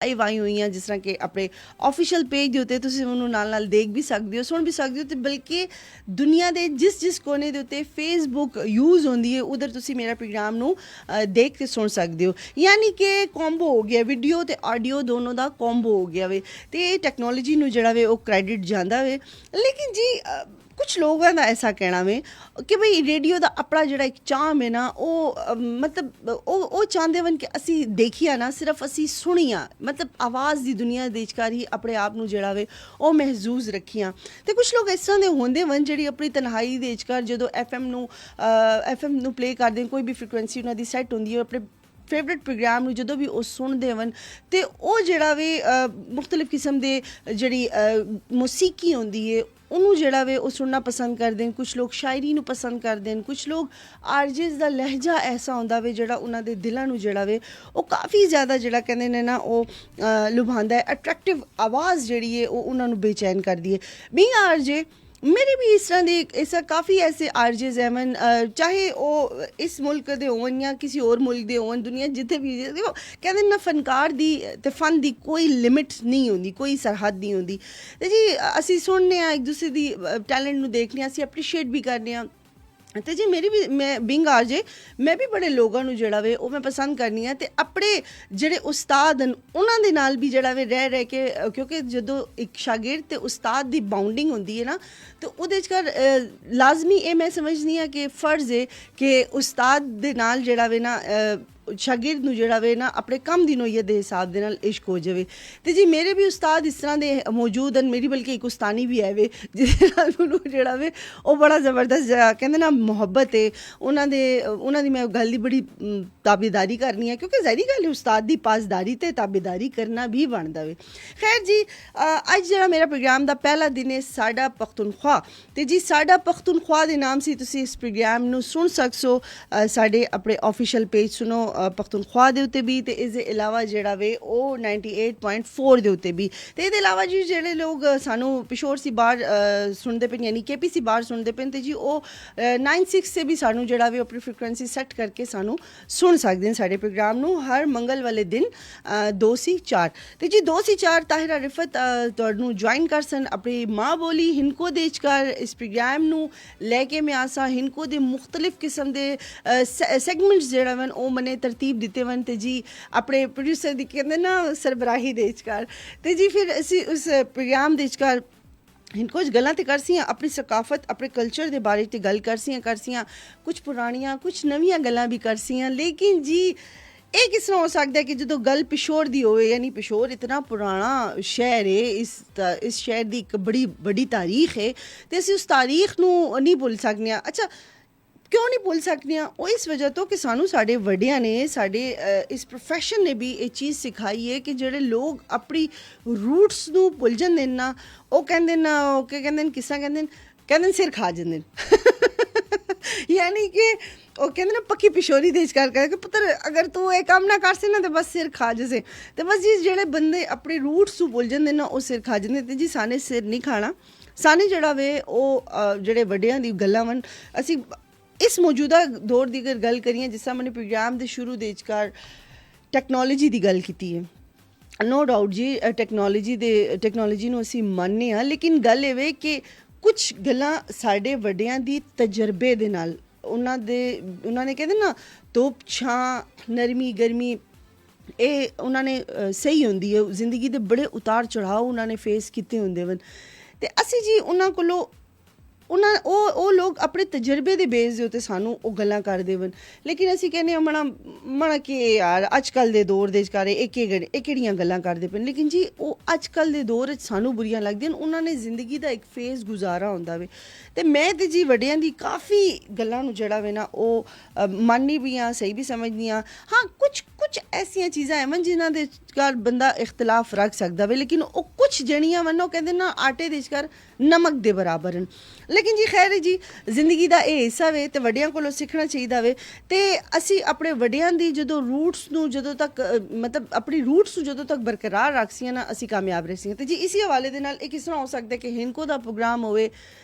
Live ਆਈ ਹੋਈ ਹਾਂ, ਜਿਸ ਤਰ੍ਹਾਂ ਕਿ ਆਪਣੇ ਆਫੀਸ਼ੀਅਲ ਪੇਜ ਦੇ ਉੱਤੇ ਤੁਸੀਂ ਉਹਨੂੰ ਨਾਲ ਦੇਖ ਵੀ ਸਕਦੇ ਹੋ, ਸੁਣ ਵੀ ਸਕਦੇ ਹੋ, ਤੇ ਬਲਕਿ ਦੁਨੀਆ ਦੇ ਜਿਸ ਕੋਨੇ ਦੇ ਉੱਤੇ ਫੇਸਬੁੱਕ ਯੂਜ਼ ਹੁੰਦੀ ਹੈ ਉਧਰ ਤੁਸੀਂ ਮੇਰਾ ਪ੍ਰੋਗਰਾਮ ਨੂੰ ਦੇਖ ਕੇ ਸੁਣ ਸਕਦੇ ਹੋ। ਯਾਨੀ ਕਿ ਕੋਂਬੋ ਹੋ ਗਿਆ, ਵੀਡੀਓ ਤੇ ਆਡੀਓ ਦੋਨੋਂ ਦਾ ਕੋਂਬੋ ਹੋ ਗਿਆ ਵੇ, ਤੇ ਟੈਕਨੋਲੋਜੀ ਨੂੰ ਜਿਹੜਾ ਵੇ ਉਹ ਕ੍ਰੈਡਿਟ ਜਾਂਦਾ ਵੇ। ਲੇਕਿਨ ਜੀ ਕੁਛ ਲੋਕਾਂ ਦਾ ਐਸਾ ਕਹਿਣਾ ਵੇ ਕਿ ਬਈ ਰੇਡੀਓ ਦਾ ਆਪਣਾ ਜਿਹੜਾ ਇੱਕ ਚਾਮ ਹੈ ਨਾ, ਉਹ ਮਤਲਬ ਉਹ ਚਾਹੁੰਦੇ ਹਨ ਕਿ ਅਸੀਂ ਦੇਖੀਏ ਨਾ, ਸਿਰਫ ਅਸੀਂ ਸੁਣੀਆਂ, ਮਤਲਬ ਆਵਾਜ਼ ਦੀ ਦੁਨੀਆ ਦੇ ਵਿਚਕਾਰ ਹੀ ਆਪਣੇ ਆਪ ਨੂੰ ਜਿਹੜਾ ਵੇ ਉਹ ਮਹਿਜ਼ੂਜ਼ ਰੱਖੀਆਂ। ਤੇ ਕੁਛ ਲੋਕ ਇਸ ਤਰ੍ਹਾਂ ਦੇ ਹੁੰਦੇ ਹਨ ਜਿਹੜੀ ਆਪਣੀ ਤਨਹਾਈ ਦੇ ਵਿਚਕਾਰ ਜਦੋਂ FM ਨੂੰ ਪਲੇ ਕਰਦੇ, ਕੋਈ ਵੀ ਫ੍ਰੀਕੁਐਂਸੀ ਉਹਨਾਂ ਦੀ ਸੈੱਟ ਹੁੰਦੀ ਹੈ, ਆਪਣੇ ਫੇਵਰੇਟ ਪ੍ਰੋਗਰਾਮ ਨੂੰ ਜਦੋਂ ਵੀ ਉਹ ਸੁਣਦੇ ਹਨ ਤੇ ਉਹ ਜਿਹੜਾ ਵੇ ਮੁਖਤਲਿਫ ਕਿਸਮ ਦੇ ਜਿਹੜੀ ਮੌਸੀਕੀ ਹੁੰਦੀ ਹੈ ਉਹਨੂੰ ਜਿਹੜਾ ਵੇ ਉਹ ਸੁਣਨਾ ਪਸੰਦ ਕਰਦੇ ਹਨ। ਕੁਛ ਲੋਕ ਸ਼ਾਇਰੀ ਨੂੰ ਪਸੰਦ ਕਰਦੇ ਹਨ, ਕੁਛ ਲੋਕ ਆਰਜੇਸ ਦਾ ਲਹਿਜਾ ਐਸਾ ਹੁੰਦਾ ਵੇ ਜਿਹੜਾ ਉਹਨਾਂ ਦੇ ਦਿਲਾਂ ਨੂੰ ਜਿਹੜਾ ਵੇ ਉਹ ਕਾਫੀ ਜ਼ਿਆਦਾ ਜਿਹੜਾ ਕਹਿੰਦੇ ਨੇ ਨਾ ਉਹ ਲੁਭਾਉਂਦਾ ਹੈ। ਅਟਰੈਕਟਿਵ ਆਵਾਜ਼ ਜਿਹੜੀ ਹੈ ਉਹ ਉਹਨਾਂ ਨੂੰ ਬੇਚੈਨ ਕਰਦੀ ਹੈ। ਬੀਇੰਗ ਆਰਜੇ मेरे भी इस तरह के ऐसा काफ़ी ऐसे आरजेज हैं, चाहे वो इस मुल्क दे होन या किसी और मुल्क दे होन, दुनिया जिथे भी देखो कहते ना फनकार दी ते फन दी कोई लिमिट नहीं होंदी, कोई सरहद नहीं होंदी। ते जी असी सुनने एक दूसरे दी टैलेंट नू देखने, असी अप्रीशिएट भी करने। ਤੇ ਜੀ ਮੇਰੀ ਵੀ ਮੈਂ ਬਿੰਗ ਆਰ ਜੇ ਮੈਂ ਵੀ ਬੜੇ ਲੋਕਾਂ ਨੂੰ ਜਿਹੜਾ ਵੇ ਉਹ ਮੈਂ ਪਸੰਦ ਕਰਨੀ ਆ, ਤੇ ਆਪਣੇ ਜਿਹੜੇ ਉਸਤਾਦ ਹਨ ਉਹਨਾਂ ਦੇ ਨਾਲ ਵੀ ਜਿਹੜਾ ਵੇ ਰਹਿ ਕੇ, ਕਿਉਂਕਿ ਜਦੋਂ ਇੱਕ ਸ਼ਾਗਿਰਦ ਤੇ ਉਸਤਾਦ ਦੀ ਬਾਉਂਡਿੰਗ ਹੁੰਦੀ ਹੈ ਨਾ, ਤੇ ਉਹਦੇ 'ਚ ਕਰ ਲਾਜ਼ਮੀ ਇਹ ਮੈਂ ਸਮਝਦੀ ਹਾਂ ਕਿ ਫਰਜ਼ ਹੈ ਕਿ ਉਸਤਾਦ ਦੇ ਨਾਲ ਜਿਹੜਾ ਵੇ ਨਾ ਸ਼ਾਗਿਰਦ ਨੂੰ ਜਿਹੜਾ ਵੇ ਨਾ ਆਪਣੇ ਕੰਮ ਦੀ ਨੋਈਅਤ ਦੇ ਹਿਸਾਬ ਦੇ ਨਾਲ ਇਸ਼ਕ ਹੋ ਜਾਵੇ। ਤੇ ਜੀ ਮੇਰੇ ਵੀ ਉਸਤਾਦ ਇਸ ਤਰ੍ਹਾਂ ਦੇ ਮੌਜੂਦ ਹਨ, ਮੇਰੀ ਬਲਕਿ ਇੱਕ ਉਸਤਾਨੀ ਵੀ ਹੈ ਵੇ ਜਿਹਦੇ ਨਾਲ ਮੈਨੂੰ ਜਿਹੜਾ ਵੇ ਉਹ ਬੜਾ ਜ਼ਬਰਦਸਤ ਕਹਿੰਦੇ ਨਾ ਮੁਹੱਬਤ ਹੈ ਉਹਨਾਂ ਦੀ ਮੈਂ ਗੱਲ ਦੀ ਬੜੀ ਤਾਬੇਦਾਰੀ ਕਰਨੀ ਹੈ, ਕਿਉਂਕਿ ਜ਼ਾਹਿਰੀ ਗੱਲ ਹੈ ਉਸਤਾਦ ਦੀ ਪਾਸਦਾਰੀ ਤੇ ਤਾਬੇਦਾਰੀ ਕਰਨਾ ਵੀ ਬਣਦਾ ਵੇ। ਖੈਰ ਜੀ ਅੱਜ ਜਿਹੜਾ ਮੇਰਾ ਪ੍ਰੋਗਰਾਮ ਦਾ ਪਹਿਲਾ ਦਿਨ ਹੈ ਸਾਡਾ ਪਖਤੂਨਖਵਾ, ਤੇ ਜੀ ਸਾਡਾ ਪਖਤੂਨਖਵਾ ਦੇ ਨਾਮ ਸੀ ਤੁਸੀਂ ਇਸ ਪ੍ਰੋਗਰਾਮ ਨੂੰ ਸੁਣ ਸਕੋ ਸਾਡੇ ਆਪਣੇ ਆਫੀਸ਼ੀਅਲ ਪੇਜ ਸੁਣੋ ਪਖਤੂਨਖਵਾ ਦੇ ਉੱਤੇ ਵੀ, ਤੇ ਇਸ ਦੇ ਇਲਾਵਾ ਜਿਹੜਾ ਵੇ ਉਹ 98.4 ਦੇ ਉੱਤੇ ਵੀ। ਤੇ ਇਹਦੇ ਇਲਾਵਾ ਜੀ ਜਿਹੜੇ ਲੋਕ ਸਾਨੂੰ ਪਿਸ਼ੋਰ ਸੀ ਬਾਹਰ ਸੁਣਦੇ ਪਏ ਯਾਨੀ KPC ਬਾਹਰ ਸੁਣਦੇ ਪਏ, ਤੇ ਜੀ ਉਹ 96 ਸੇ ਵੀ ਸਾਨੂੰ ਜਿਹੜਾ ਵੇ ਆਪਣੀ ਫ੍ਰੀਕੁਐਂਸੀ ਸੈੱਟ ਕਰਕੇ ਸਾਨੂੰ ਸੁਣ ਸਕਦੇ ਨੇ ਸਾਡੇ ਪ੍ਰੋਗਰਾਮ ਨੂੰ ਹਰ ਮੰਗਲ ਵਾਲੇ ਦਿਨ 2 ਸੀ 4। ਤੇ ਜੀ 2 ਸੀ 4 ਤਾਹਿਰਾ ਰਿਫਤ ਤੁਹਾਨੂੰ ਜੁਆਇਨ ਕਰ ਸਨ ਆਪਣੀ ਮਾਂ ਬੋਲੀ ਹਿੰਕੋ ਦੇ ਵਿਚਕਾਰ ਇਸ ਪ੍ਰੋਗਰਾਮ ਨੂੰ ਲੈ ਕੇ ਮੈਂ ਆਸਾਂ ਹਿੰਕੋ ਦੇ ਮੁਖਤਲਿਫ ਕਿਸਮ ਦੇ ਸੈਗਮੈਂਟਸ ਜਿਹੜਾ वन ਉਹ ਮਨੇ ਤਰਤੀਬ ਦਿੱਤੇ वन, ਤੇ ਜੀ ਆਪਣੇ ਪ੍ਰੋਡਿਊਸਰ ਦੀ ਕਹਿੰਦੇ ਨਾ ਸਰਬਰਾਹੀ ਦੇ ਵਿਚਕਾਰ। ਤੇ ਜੀ ਫਿਰ ਅਸੀਂ ਉਸ ਪ੍ਰੋਗਰਾਮ ਦੇ ਵਿਚਕਾਰ ਕੁਝ ਗੱਲਾਂ ਤੇ ਕਰਸੀਆਂ ਆਪਣੀ ਸਕਾਫਤ ਆਪਣੇ ਕਲਚਰ ਦੇ ਬਾਰੇ ਤੇ ਗੱਲ ਕਰਸੀਆਂ ਕੁਝ ਪੁਰਾਣੀਆਂ ਕੁਝ ਨਵੀਆਂ ਗੱਲਾਂ ਵੀ ਕਰਸੀਆਂ। ਲੇਕਿਨ ਜੀ ਇਹ ਕਿਸ ਤਰ੍ਹਾਂ ਹੋ ਸਕਦਾ ਕਿ ਜਦੋਂ ਗੱਲ ਪਿਸ਼ੋਰ ਦੀ ਹੋਵੇ, ਯਾਨੀ ਪਿਸ਼ੋਰ ਇਤਨਾ ਪੁਰਾਣਾ ਸ਼ਹਿਰ ਹੈ, ਇਸ ਸ਼ਹਿਰ ਦੀ ਇੱਕ ਬੜੀ ਵੱਡੀ ਤਾਰੀਖ ਹੈ, ਤੇ ਅਸੀਂ ਉਸ ਤਾਰੀਖ ਨੂੰ ਨਹੀਂ ਭੁੱਲ ਸਕਦੇ। ਅੱਛਾ ਕਿਉਂ ਨਹੀਂ ਭੁੱਲ ਸਕਦੀਆਂ? ਉਹ ਇਸ ਵਜ੍ਹਾ ਤੋਂ ਕਿ ਸਾਨੂੰ ਸਾਡੇ ਵੱਡਿਆਂ ਨੇ ਸਾਡੇ ਇਸ ਪ੍ਰੋਫੈਸ਼ਨ ਨੇ ਵੀ ਇਹ ਚੀਜ਼ ਸਿਖਾਈ ਹੈ ਕਿ ਜਿਹੜੇ ਲੋਕ ਆਪਣੀ ਰੂਟਸ ਨੂੰ ਭੁੱਲ ਜਾਂਦੇ ਨੇ ਨਾ, ਉਹ ਕਹਿੰਦੇ ਨਾ ਉਹ ਕੀ ਕਹਿੰਦੇ ਨੇ, ਕਿਸ ਤਰ੍ਹਾਂ ਕਹਿੰਦੇ ਨੇ ਸਿਰ ਖਾ ਜਾਂਦੇ ਨੇ। ਯਾਨੀ ਕਿ ਉਹ ਕਹਿੰਦੇ ਨਾ ਪੱਕੀ ਪਿਸ਼ੋਰੀ ਦੇ ਵਿਚਕਾਰ ਕਿ ਪੁੱਤਰ ਅਗਰ ਤੂੰ ਇਹ ਕੰਮ ਨਾ ਕਰਸੇ ਨਾ ਤਾਂ ਬਸ ਸਿਰ ਖਾ ਜਸੇ। ਤੇ ਬਸ ਜੀ ਜਿਹੜੇ ਬੰਦੇ ਆਪਣੇ ਰੂਟਸ ਨੂੰ ਭੁੱਲ ਜਾਂਦੇ ਨਾ ਉਹ ਸਿਰ ਖਾ ਜਾਂਦੇ। ਤੇ ਜੀ ਸਾਨੇ ਸਿਰ ਨਹੀਂ ਖਾਣਾ, ਸਾਨੇ ਜਿਹੜਾ ਵੇ ਉਹ ਜਿਹੜੇ ਵੱਡਿਆਂ ਦੀ ਗੱਲਾਂ ਵਨ ਅਸੀਂ ਇਸ ਮੌਜੂਦਾ ਦੌਰ ਦੀ ਅਗਰ ਗੱਲ ਕਰੀਏ, ਜਿਸ ਤਰ੍ਹਾਂ ਮੈंने ਪ੍ਰੋਗਰਾਮ ਦੇ ਸ਼ੁਰੂ ਦੇ ਵਿਚਕਾਰ ਟੈਕਨੋਲੋਜੀ ਦੀ ਗੱਲ ਕੀਤੀ ਹੈ, ਨੋ ਡਾਊਟ ਜੀ ਟੈਕਨੋਲੋਜੀ ਨੂੰ ਅਸੀਂ ਮੰਨਦੇ ਹਾਂ, ਲੇਕਿਨ ਗੱਲ ਇਹ ਵੇ ਕਿ ਕੁਛ ਗੱਲਾਂ ਸਾਡੇ ਵੱਡਿਆਂ ਦੀ ਤਜਰਬੇ ਦੇ ਨਾਲ ਉਹਨਾਂ ਨੇ ਕਹਿੰਦੇ ਨਾ ਧੁੱਪ ਛਾਂ ਨਰਮੀ ਗਰਮੀ ਇਹ ਉਹਨਾਂ ਨੇ ਸਹੀ ਹੁੰਦੀ ਹੈ, ਜ਼ਿੰਦਗੀ ਦੇ ਬੜੇ ਉਤਾਰ ਚੜਾਅ ਉਹਨਾਂ ਨੇ ਫੇਸ ਕੀਤੇ ਹੁੰਦੇ ਹਨ। ਤੇ ਅਸੀਂ ਜੀ ਉਹਨਾਂ ਕੋਲੋਂ ਉਹ ਲੋਕ ਆਪਣੇ ਤਜਰਬੇ ਦੇ ਬੇਸ ਦੇ ਉੱਤੇ ਸਾਨੂੰ ਉਹ ਗੱਲਾਂ ਕਰਦੇ ਹਨ। ਲੇਕਿਨ ਅਸੀਂ ਕਹਿੰਦੇ ਹਾਂ ਮਣਾ ਕਿ ਯਾਰ ਅੱਜ ਕੱਲ੍ਹ ਦੇ ਦੌਰ ਦੇ ਵਿਚਕਾਰ ਇਹ ਕਿਹੜੀਆਂ ਗੱਲਾਂ ਕਰਦੇ ਪਏ। ਲੇਕਿਨ ਜੀ ਉਹ ਅੱਜ ਕੱਲ੍ਹ ਦੇ ਦੌਰ 'ਚ ਸਾਨੂੰ ਬੁਰੀਆਂ ਲੱਗਦੀਆਂ, ਉਹਨਾਂ ਨੇ ਜ਼ਿੰਦਗੀ ਦਾ ਇੱਕ ਫੇਜ਼ ਗੁਜ਼ਾਰਾ ਹੁੰਦਾ ਵੇ। ਤੇ ਮੈਂ ਤੇ ਜੀ ਵੱਡਿਆਂ ਦੀ ਕਾਫੀ ਗੱਲਾਂ ਨੂੰ ਜਿਹੜਾ ਵੇ ਨਾ ਉਹ ਮੰਨਨੀ ਵੀ ਹਾਂ, ਸਹੀ ਵੀ ਸਮਝਦੀ ਹਾਂ। ਹਾਂ ਕੁਛ ਐਸੀਆਂ ਚੀਜ਼ਾਂ ਹਨ ਜਿਨ੍ਹਾਂ ਦੇ ਵਿਚਕਾਰ ਬੰਦਾ ਇਖਤਲਾਫ ਰੱਖ ਸਕਦਾ ਵੇ, ਲੇਕਿਨ ਉਹ ਕੁਛ ਜਿਹੜੀਆਂ वन ਉਹ ਕਹਿੰਦੇ ਨਾ ਆਟੇ ਦੇ ਵਿਚਕਾਰ ਨਮਕ ਦੇ ਬਰਾਬਰ ਹਨ। ਲੇਕਿਨ ਜੀ ਖੈਰ ਜੀ ਜ਼ਿੰਦਗੀ ਦਾ ਇਹ ਹਿੱਸਾ ਵੇ ਤੇ ਵੱਡਿਆਂ ਕੋਲੋਂ ਸਿੱਖਣਾ ਚਾਹੀਦਾ ਵੇ। ਤੇ ਅਸੀਂ ਆਪਣੇ ਵੱਡਿਆਂ ਦੀ ਜਦੋਂ ਰੂਟਸ ਨੂੰ ਜਦੋਂ ਤੱਕ ਮਤਲਬ ਆਪਣੀ ਰੂਟਸ ਨੂੰ ਜਦੋਂ ਤੱਕ ਬਰਕਰਾਰ ਰੱਖਸੀਆਂ ਨਾ ਅਸੀਂ ਕਾਮਯਾਬ ਰਹਿਸੀਆਂ। ਤੇ ਜੀ ਇਸੇ ਹਵਾਲੇ ਦੇ ਨਾਲ ਇਹ ਕਿਸ ਤਰ੍ਹਾਂ ਹੋ ਸਕਦਾ ਕਿ ਹਿੰਕੋ ਦਾ ਪ੍ਰੋਗਰਾਮ ਹੋਵੇ,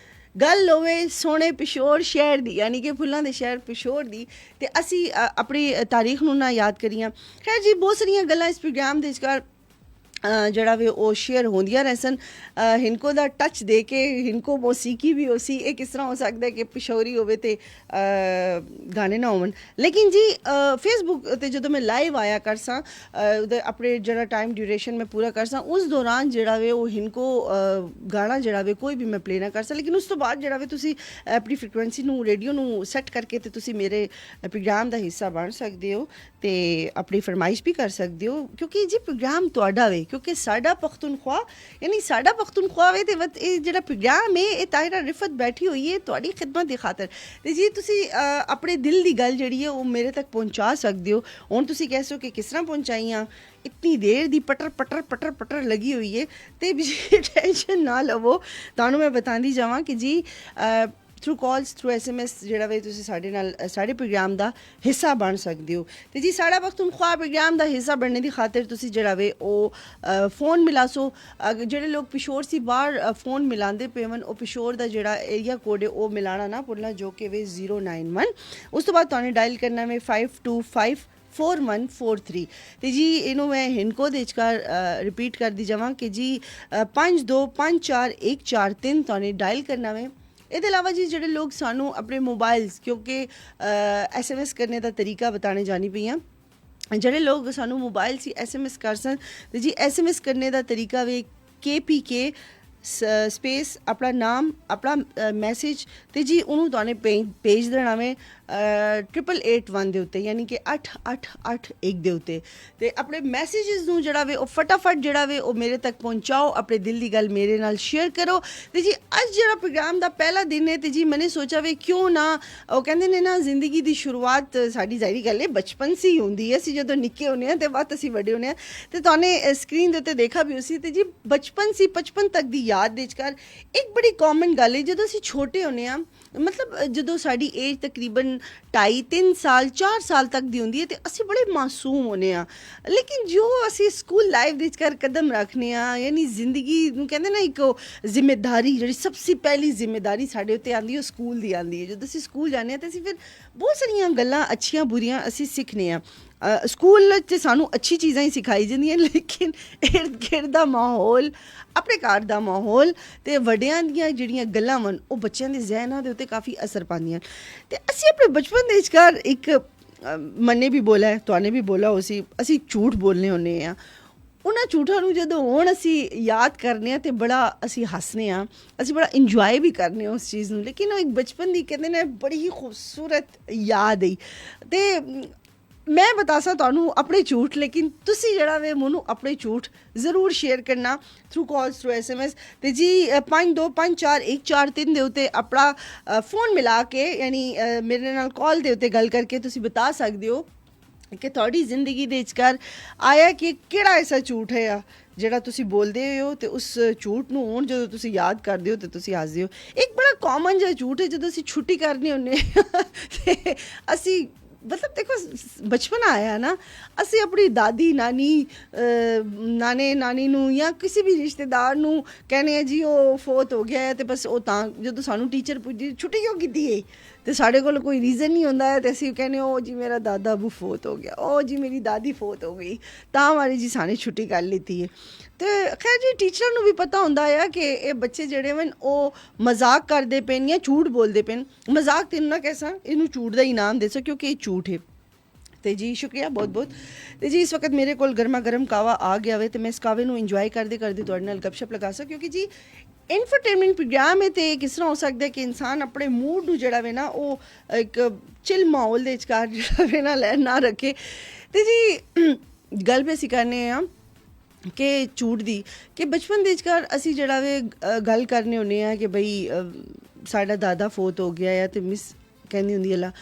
ਗੱਲ ਹੋਵੇ ਸੋਹਣੇ ਪਿਸ਼ੋਰ ਸ਼ਹਿਰ ਦੀ, ਯਾਨੀ ਕਿ ਫੁੱਲਾਂ ਦੇ ਸ਼ਹਿਰ ਪਿਸ਼ੋਰ ਦੀ, ਤੇ ਅਸੀਂ ਆਪਣੀ ਤਾਰੀਖ ਨੂੰ ਨਾ ਯਾਦ ਕਰੀਏ। ਖੈਰ ਜੀ ਬਹੁਤ ਸਾਰੀਆਂ ਗੱਲਾਂ ਇਸ ਪ੍ਰੋਗਰਾਮ ਦੇ ਵਿਚਕਾਰ ਜਿਹੜਾ ਵੇ ਉਹ ਸ਼ੇਅਰ ਹੁੰਦੀਆਂ ਰਹਿ ਸਨ ਹਿੰਕੋ ਦਾ ਟੱਚ ਦੇ ਕੇ ਹਿੰਕੋ ਮੌਸੀਕੀ ਵੀ ਹੋਸੀ ਇਹ ਕਿਸ ਤਰ੍ਹਾਂ ਹੋ ਸਕਦਾ ਕਿ ਪਿਸ਼ੋਰੀ ਹੋਵੇ ਤੇ ਗਾਣੇ ਨਾ ਹੋਣ ਲੇਕਿਨ ਜੀ ਫੇਸਬੁੱਕ ਤੇ ਜਦੋਂ ਮੈਂ ਲਾਈਵ ਆਇਆ ਕਰ ਸਾਂ ਉਹਦੇ ਆਪਣੇ ਜਿਹੜਾ ਟਾਈਮ ਡਿਊਰੇਸ਼ਨ ਮੈਂ ਪੂਰਾ ਕਰ ਸਾਂ ਉਸ ਦੌਰਾਨ ਜਿਹੜਾ ਵੇ ਉਹ ਹਿੰਕੋ ਗਾਣਾ ਜਿਹੜਾ ਵੇ ਕੋਈ ਵੀ ਮੈਂ ਪਲੇ ਨਾ ਕਰ ਸਾਂ ਲੇਕਿਨ ਉਸ ਤੋਂ ਬਾਅਦ ਜਿਹੜਾ ਵੇ ਤੁਸੀਂ ਆਪਣੀ ਫ੍ਰੀਕੁਐਂਸੀ ਨੂੰ ਰੇਡੀਓ ਨੂੰ ਸੈੱਟ ਕਰਕੇ ਤੇ ਤੁਸੀਂ ਮੇਰੇ ਪ੍ਰੋਗਰਾਮ ਦਾ ਹਿੱਸਾ ਬਣ ਸਕਦੇ ਹੋ ਤੇ ਆਪਣੀ ਫਰਮਾਇਸ਼ ਵੀ ਕਰ ਸਕਦੇ ਹੋ ਕਿਉਂਕਿ ਜੀ ਪ੍ਰੋਗਰਾਮ ਤੁਹਾਡਾ ਵੇ ਕਿਉਂਕਿ ਸਾਡਾ ਪਖਤੂਨਖਵਾ ਯਾਨੀ ਸਾਡਾ ਪਖਤੂਨਖਵਾ ਵੇ ਤੇ ਇਹ ਜਿਹੜਾ ਪ੍ਰੋਗਰਾਮ ਹੈ ਇਹ ਤਾਹਿਰਾ ਰਿਫਤ ਬੈਠੀ ਹੋਈ ਹੈ ਤੁਹਾਡੀ ਖਿਦਮਤ ਦੀ ਖਾਤਰ ਤੇ ਜੀ ਤੁਸੀਂ ਆਪਣੇ ਦਿਲ ਦੀ ਗੱਲ ਜਿਹੜੀ ਹੈ ਉਹ ਮੇਰੇ ਤੱਕ ਪਹੁੰਚਾ ਸਕਦੇ ਹੋ ਹੁਣ ਤੁਸੀਂ ਕਹਿ ਸਕਦੇ ਹੋ ਕਿ ਕਿਸ ਤਰ੍ਹਾਂ ਪਹੁੰਚਾਈਆਂ इतनी देर दी पटर पटर पटर पटर लगी हुई है तो टेंशन ना लवो ਤੁਹਾਨੂੰ मैं बताती जावां कि जी थ्रू कॉल्स थ्रू SMS ਜਿਹੜਾ ਵੇ ਤੁਸੀਂ ਸਾਡੇ ਨਾਲ ਸਾਡੇ ਪ੍ਰੋਗਰਾਮ ਦਾ ਹਿੱਸਾ ਬਣ ਸਕਦੇ ਹੋ ਤੇ ਜੀ ਸਾਡਾ ਪਖਤੂਨਖਵਾ ਪ੍ਰੋਗਰਾਮ ਦਾ ਹਿੱਸਾ ਬਣਨੇ ਦੀ ਖਾਤਰ ਤੁਸੀਂ ਜਿਹੜਾ ਵੇ ਉਹ ਫੋਨ ਮਿਲਾਸੋ ਜਿਹੜੇ ਲੋਕ ਪਿਸ਼ੋਰ ਸੀ ਬਾਹਰ ਫੋਨ ਮਿਲਾਉਂਦੇ ਪੇਵਨ ਉਹ ਪਿਸ਼ੋਰ ਦਾ ਜਿਹੜਾ ਏਰੀਆ ਕੋਡ ਹੈ ਉਹ ਮਿਲਾਣਾ ਨਾ ਭੁੱਲਣਾ ਜੋ ਕਿ ਵੇ 091 ਉਸ ਤੋਂ ਬਾਅਦ ਤੁਹਾਨੂੰ ਡਾਇਲ ਕਰਨਾ ਵੇ 525 4143 ਤੇ ਜੀ ਇਹਨੂੰ ਮੈਂ ਹਿੰਕੋ ਦੇ ਵਿਚਕਾਰ ਰਿਪੀਟ ਕਰਦੀ ਜਾਵਾਂ ਕਿ ਜੀ 525414 ਤੁਹਾਨੂੰ ਡਾਇਲ ਕਰਨਾ ਵੇ ਇਹਦੇ ਇਲਾਵਾ ਜੀ ਜਿਹੜੇ ਲੋਕ ਸਾਨੂੰ ਆਪਣੇ ਮੋਬਾਈਲਸ ਕਿਉਂਕਿ SMS ਕਰਨੇ ਦਾ ਤਰੀਕਾ ਬਤਾਣੇ ਜਾਣੀ ਪਈਆਂ ਜਿਹੜੇ ਲੋਕ ਸਾਨੂੰ ਮੋਬਾਈਲ ਸੀ SMS ਕਰ ਸਨ ਤੇ ਜੀ SMS ਕਰਨੇ ਦਾ ਤਰੀਕਾ ਵੇ KPK ਸਪੇਸ ਆਪਣਾ ਨਾਮ ਆਪਣਾ ਮੈਸੇਜ ਤੇ ਜੀ ਉਹਨੂੰ ਤੁਹਾਨੂੰ ਭੇਜ ਦੇਣਾ ਵੇ 8881 ਦੇ ਉੱਤੇ ਯਾਨੀ ਕਿ 8881 ਦੇ ਉੱਤੇ ਤੇ ਆਪਣੇ ਮੈਸੇजेस ਨੂੰ ਜਿਹੜਾ ਵੇ ਉਹ ਫਟਾਫਟ ਜਿਹੜਾ ਵੇ ਉਹ ਮੇਰੇ ਤੱਕ ਪਹੁੰਚਾਓ ਆਪਣੇ ਦਿਲ ਦੀ ਗੱਲ ਮੇਰੇ ਨਾਲ ਸ਼ੇਅਰ ਕਰੋ ਤੇ ਜੀ ਅੱਜ ਜਿਹੜਾ ਪ੍ਰੋਗਰਾਮ ਦਾ ਪਹਿਲਾ ਦਿਨ ਹੈ ਤੇ ਜੀ ਮੈਨੇ ਸੋਚਿਆ ਵੇ ਕਿਉਂ ਨਾ ਉਹ ਕਹਿੰਦੇ ਨੇ ਨਾ ਜ਼ਿੰਦਗੀ ਦੀ ਸ਼ੁਰੂਆਤ ਸਾਡੀ ਜ਼ਾਹਿਰੀ ਗੱਲ ਹੈ ਬਚਪਨ ਸੀ ਹੀ ਹੁੰਦੀ ਹੈ ਅਸੀਂ ਜਦੋਂ ਨਿੱਕੇ ਹੁੰਦੇ ਹਾਂ ਤੇ ਬਾਅਦ ਅਸੀਂ ਵੱਡੇ ਹੁੰਦੇ ਹਾਂ ਤੇ ਤੁਹਾਨੂੰ ਸਕਰੀਨ ਦੇ ਉੱਤੇ ਦੇਖਾ ਵੀ ਉਸੀ ਤੇ ਜੀ ਬਚਪਨ ਸੀ ਬਚਪਨ ਤੱਕ ਦੀ ਯਾਦ ਦੇ ਵਿਚਕਾਰ ਇੱਕ ਬੜੀ ਕਾਮਨ ਗੱਲ ਹੈ ਜਦੋਂ ਅਸੀਂ ਛੋਟੇ ਹੁੰਦੇ ਹਾਂ ਮਤਲਬ ਜਦੋਂ ਸਾਡੀ ਏਜ ਤਕਰੀਬਨ 2.5-3 ਸਾਲ 4 ਸਾਲ ਤੱਕ ਦੀ ਹੁੰਦੀ ਹੈ ਤੇ ਅਸੀਂ ਬੜੇ ਮਾਸੂਮ ਹੁੰਦੇ ਹਾਂ ਲੇਕਿਨ ਜੋ ਅਸੀਂ ਸਕੂਲ ਲਾਈਫ ਦੇ ਵਿਚਕਾਰ ਕਦਮ ਰੱਖਨੇ ਆ ਯਾਨੀ ਜ਼ਿੰਦਗੀ ਨੂੰ ਕਹਿੰਦੇ ਨਾ ਇੱਕ ਜ਼ਿੰਮੇਦਾਰੀ ਜਿਹੜੀ ਸਭ ਤੋਂ ਪਹਿਲੀ ਜ਼ਿੰਮੇਦਾਰੀ ਸਾਡੇ ਉੱਤੇ ਆਉਂਦੀ ਹੈ ਉਹ ਸਕੂਲ ਦੀ ਆਉਂਦੀ ਹੈ ਜਦੋਂ ਅਸੀਂ ਸਕੂਲ ਜਾਂਦੇ ਹਾਂ ਤੇ ਅਸੀਂ ਫਿਰ ਬਹੁਤ ਸਾਰੀਆਂ ਗੱਲਾਂ ਅੱਛੀਆਂ ਬੁਰੀਆਂ ਅਸੀਂ ਸਿੱਖਨੇ ਆ ਸਕੂਲ 'ਚ ਸਾਨੂੰ ਅੱਛੀ ਚੀਜ਼ਾਂ ਹੀ ਸਿਖਾਈ ਜਾਂਦੀਆਂ ਲੇਕਿਨ ਇਰਦ ਗਿਰਦ ਦਾ ਮਾਹੌਲ ਆਪਣੇ ਘਰ ਦਾ ਮਾਹੌਲ ਤੇ ਵੱਡਿਆਂ ਦੀਆਂ ਜਿਹੜੀਆਂ ਗੱਲਾਂ ਹਨ ਉਹ ਬੱਚਿਆਂ ਦੇ ਜ਼ਿਹਨਾਂ ਦੇ ਉੱਤੇ ਕਾਫੀ ਅਸਰ ਪਾਉਂਦੀਆਂ ਤੇ ਅਸੀਂ ਆਪਣੇ ਬਚਪਨ ਦੇ ਵਿਚਕਾਰ ਇੱਕ ਮੰਨੇ ਵੀ ਬੋਲਾ ਤੁਹਾਨੇ ਵੀ ਬੋਲਾ ਹੋ ਸੀ ਅਸੀਂ ਝੂਠ ਬੋਲਨੇ ਹੁੰਦੇ ਹਾਂ ਉਹਨਾਂ ਝੂਠਾਂ ਨੂੰ ਜਦੋਂ ਹੁਣ ਅਸੀਂ ਯਾਦ ਕਰਨੇ ਆ ਤੇ ਬੜਾ ਅਸੀਂ ਹੱਸਨੇ ਆ ਅਸੀਂ ਬੜਾ ਇੰਜੋਏ ਵੀ ਕਰਨੇ ਉਸ ਚੀਜ਼ ਨੂੰ ਲੇਕਿਨ ਉਹ ਇੱਕ ਬਚਪਨ ਦੀ ਕਹਿੰਦੇ ਨੇ ਬੜੀ ਹੀ ਖੂਬਸੂਰਤ ਯਾਦ ਹੈ ਤੇ मैं बता सा ਤੁਹਾਨੂੰ ਆਪਣੇ ਝੂਠ ਲੇਕਿਨ ਤੁਸੀਂ ਜਿਹੜਾ ਵੇ ਮੈਨੂੰ ਆਪਣੇ ਝੂਠ ਜ਼ਰੂਰ ਸ਼ੇਅਰ ਕਰਨਾ ਥਰੂ ਕਾਲਸ ਥਰੂ SMS ਤੇ ਜੀ 525414 ਦੇ ਉੱਤੇ ਆਪਣਾ ਫੋਨ ਮਿਲਾ ਕੇ ਯਾਨੀ ਮੇਰੇ ਨਾਲ ਕਾਲ ਦੇ ਉੱਤੇ ਗੱਲ ਕਰਕੇ ਤੁਸੀਂ ਬਤਾ ਸਕਦੇ ਹੋ ਕਿ ਤੁਹਾਡੀ ਜ਼ਿੰਦਗੀ ਦੇ ਵਿਚਕਾਰ ਆਇਆ ਕਿ ਕਿਹੜਾ ਐਸਾ ਝੂਠ ਹੈ ਆ ਜਿਹੜਾ ਤੁਸੀਂ ਬੋਲਦੇ ਹੋ ਤੇ ਉਸ ਝੂਠ ਨੂੰ ਹੁਣ ਜਦੋਂ ਤੁਸੀਂ ਯਾਦ ਕਰਦੇ ਹੋ ਤੇ ਤੁਸੀਂ ਹੱਸਦੇ ਹੋ ਇੱਕ ਬੜਾ ਕਾਮਨ ਜਿਹਾ ਝੂਠ ਹੈ ਜਦੋਂ ਅਸੀਂ ਛੁੱਟੀ ਕਰਨੀ ਹੁੰਦੇ ਤੇ ਅਸੀਂ मतलब देखो बचपन आया ना ਅਸੀਂ ਆਪਣੀ ਦਾਦੀ ਨਾਨੀ ਨਾਨੇ ਨਾਨੀ ਨੂੰ ਜਾਂ ਕਿਸੇ ਵੀ ਰਿਸ਼ਤੇਦਾਰ ਨੂੰ ਕਹਿੰਦੇ ਆ ਜੀ ਉਹ ਫੌਤ ਹੋ ਗਿਆ ਹੈ ਤੇ ਬਸ ਉਹ ਤਾਂ ਜਦੋਂ ਸਾਨੂੰ ਟੀਚਰ ਪੁੱਛਦੀ ਛੁੱਟੀ ਕਿਉਂ ਕੀਤੀ ਹੈ ਤੇ ਸਾਡੇ ਕੋਲ ਕੋਈ ਰੀਜ਼ਨ ਨਹੀਂ ਹੁੰਦਾ ਹੈ ਤੇ ਅਸੀਂ ਕਹਿੰਦੇ ਉਹ ਜੀ ਮੇਰਾ ਦਾਦਾ ਅਬੂ ਫੌਤ ਹੋ ਗਿਆ ਉਹ ਜੀ ਮੇਰੀ ਦਾਦੀ ਫੌਤ ਹੋ ਗਈ ਤਾਂ ਮਾਰੀ ਜੀ ਸਾਨੇ ਛੁੱਟੀ ਕਰ ਲਈ ਹੈ ਤੇ ਖੈਰ ਜੀ ਟੀਚਰਾਂ ਨੂੰ ਵੀ ਪਤਾ ਹੁੰਦਾ ਆ ਕਿ ਇਹ ਬੱਚੇ ਜਿਹੜੇ ਹਨ ਉਹ ਮਜ਼ਾਕ ਕਰਦੇ ਪਏ ਜਾਂ ਝੂਠ ਬੋਲਦੇ ਪਏ ਮਜ਼ਾਕ ਤੈਨੂੰ ਨਾ ਕਹਿਸਾਂ ਇਹਨੂੰ ਝੂਠ ਦਾ ਇਨਾਮ ਦੇ ਸੋ ਕਿਉਂਕਿ ਇਹ ਝੂਠ ਹੈ ਤੇ ਜੀ ਸ਼ੁਕਰੀਆ ਬਹੁਤ ਬਹੁਤ ਤੇ ਜੀ ਇਸ ਵਕਤ ਮੇਰੇ ਕੋਲ ਗਰਮਾ ਗਰਮ ਕਾਵਾ ਆ ਗਿਆ ਵੇ ਤੇ ਮੈਂ ਇਸ ਕਾਵੇ ਨੂੰ ਇੰਜੋਏ ਕਰਦੇ ਤੁਹਾਡੇ ਨਾਲ ਗੱਪਸ਼ਪ ਲਗਾ ਸਕਾਂ ਕਿਉਂਕਿ ਜੀ ਐਂਟਰਟੇਨਮੈਂਟ ਪ੍ਰੋਗਰਾਮ ਹੈ ਤੇ ਕਿਸ ਤਰ੍ਹਾਂ ਹੋ ਸਕਦਾ ਕਿ ਇਨਸਾਨ ਆਪਣੇ ਮੂਡ ਨੂੰ ਜਿਹੜਾ ਵੇ ਨਾ ਉਹ ਇੱਕ ਚਿਲ ਮਾਹੌਲ ਦੇ ਵਿਚਕਾਰ ਜਿਹੜਾ ਵੇ ਨਾ ਰੱਖੇ ਤੇ ਜੀ ਗੱਲ ਵੀ ਅਸੀਂ ਕਰਨੇ ਆ ਕਿ ਝੂਠ ਦੀ ਕਿ ਬਚਪਨ ਦੇ ਵਿਚਕਾਰ ਅਸੀਂ ਜਿਹੜਾ ਵੇ ਗੱਲ ਕਰਨੇ ਹੁੰਦੇ ਆ ਕਿ ਬਈ ਸਾਡਾ ਦਾਦਾ ਫੌਤ ਹੋ ਗਿਆ ਆ ਤੇ ਮਿਸ ਕਹਿੰਦੀ ਹੁੰਦੀ ਅੱਲਾ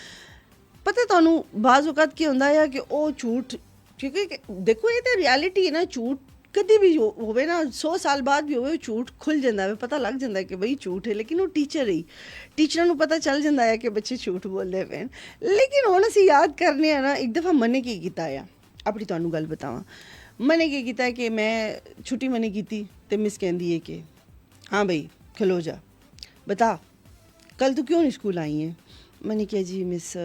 ਪਤਾ ਤੁਹਾਨੂੰ ਬਾਜ਼ ਔਕਾਤ ਕੀ ਹੁੰਦਾ ਆ ਕਿ ਉਹ ਝੂਠ ਕਿਉਂਕਿ ਦੇਖੋ ਇਹ ਤਾਂ ਰਿਐਲਿਟੀ ਹੈ ਨਾ ਝੂਠ ਕਦੇ ਵੀ ਹੋਵੇ ਨਾ 100 ਸਾਲ ਬਾਅਦ ਵੀ ਹੋਵੇ ਉਹ ਝੂਠ ਖੁੱਲ੍ਹ ਜਾਂਦਾ ਵੇ ਪਤਾ ਲੱਗ ਜਾਂਦਾ ਕਿ ਬਈ ਝੂਠ ਹੈ ਲੇਕਿਨ ਉਹ ਟੀਚਰ ਹੀ ਟੀਚਰਾਂ ਨੂੰ ਪਤਾ ਚੱਲ ਜਾਂਦਾ ਹੈ ਕਿ ਬੱਚੇ ਝੂਠ ਬੋਲਦੇ ਪਏ ਲੇਕਿਨ ਹੁਣ ਅਸੀਂ ਯਾਦ ਕਰਨੇ ਆ ਨਾ ਇੱਕ ਦਫਾ ਮੈਨੇ ਕੀ ਕੀਤਾ ਆ ਆਪਣੀ ਤੁਹਾਨੂੰ ਗੱਲ ਬਤਾਵਾਂ मैंने क्या किया कि मैं छुट्टी मैंने की थी तो मिस कहती है कि हाँ भाई खलो जा बता कल तू क्यों नहीं स्कूल आई है मैंने कहा जी मिस